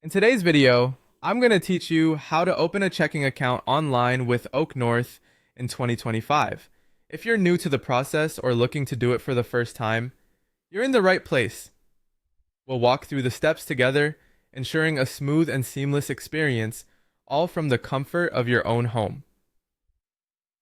In today's video, I'm going to teach you how to open a checking account online with OakNorth in 2025. If you're new to the process or looking to do it for the first time, you're in the right place. We'll walk through the steps together, ensuring a smooth and seamless experience, all from the comfort of your own home.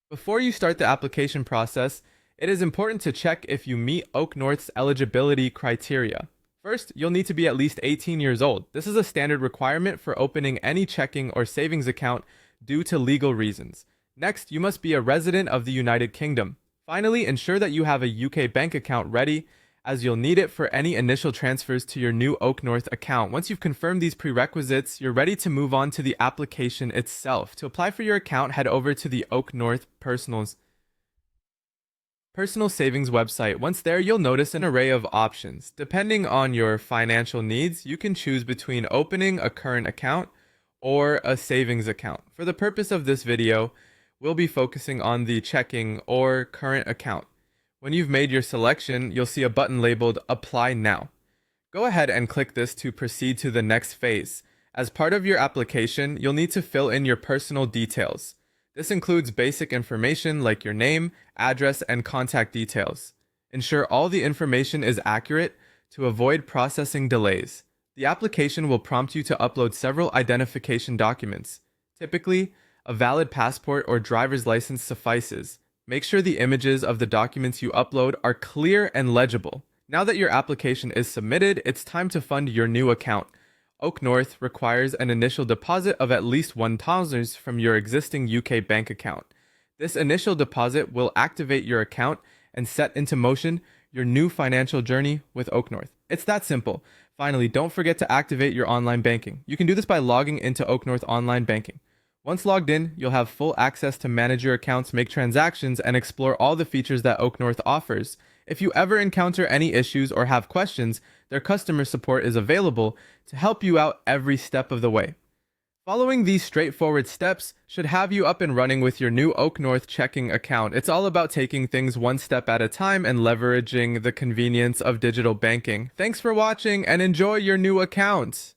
Before you start the application process, it is important to check if you meet OakNorth's eligibility criteria. First, you'll need to be at least 18 years old. This is a standard requirement for opening any checking or savings account due to legal reasons. Next, you must be a resident of the United Kingdom. Finally, ensure that you have a UK bank account ready, as you'll need it for any initial transfers to your new OakNorth account. Once you've confirmed these prerequisites, you're ready to move on to the application itself. To apply for your account, head over to the OakNorth Personal Savings website. Once there, you'll notice an array of options. Depending on your financial needs, you can choose between opening a current account or a savings account. For the purpose of this video, we'll be focusing on the checking or current account. When you've made your selection, you'll see a button labeled Apply Now. Go ahead and click this to proceed to the next phase. As part of your application, you'll need to fill in your personal details. This includes basic information like your name, address, and contact details. Ensure all the information is accurate to avoid processing delays. The application will prompt you to upload several identification documents. Typically, a valid passport or driver's license suffices. Make sure the images of the documents you upload are clear and legible. Now that your application is submitted, it's time to fund your new account. OakNorth requires an initial deposit of at least £1,000 from your existing UK bank account. This initial deposit will activate your account and set into motion your new financial journey with OakNorth. It's that simple. Finally, don't forget to activate your online banking. You can do this by logging into OakNorth Online Banking. Once logged in, you'll have full access to manage your accounts, make transactions, and explore all the features that OakNorth offers. If you ever encounter any issues or have questions, their customer support is available to help you out every step of the way. Following these straightforward steps should have you up and running with your new OakNorth checking account. It's all about taking things one step at a time and leveraging the convenience of digital banking. Thanks for watching and enjoy your new account!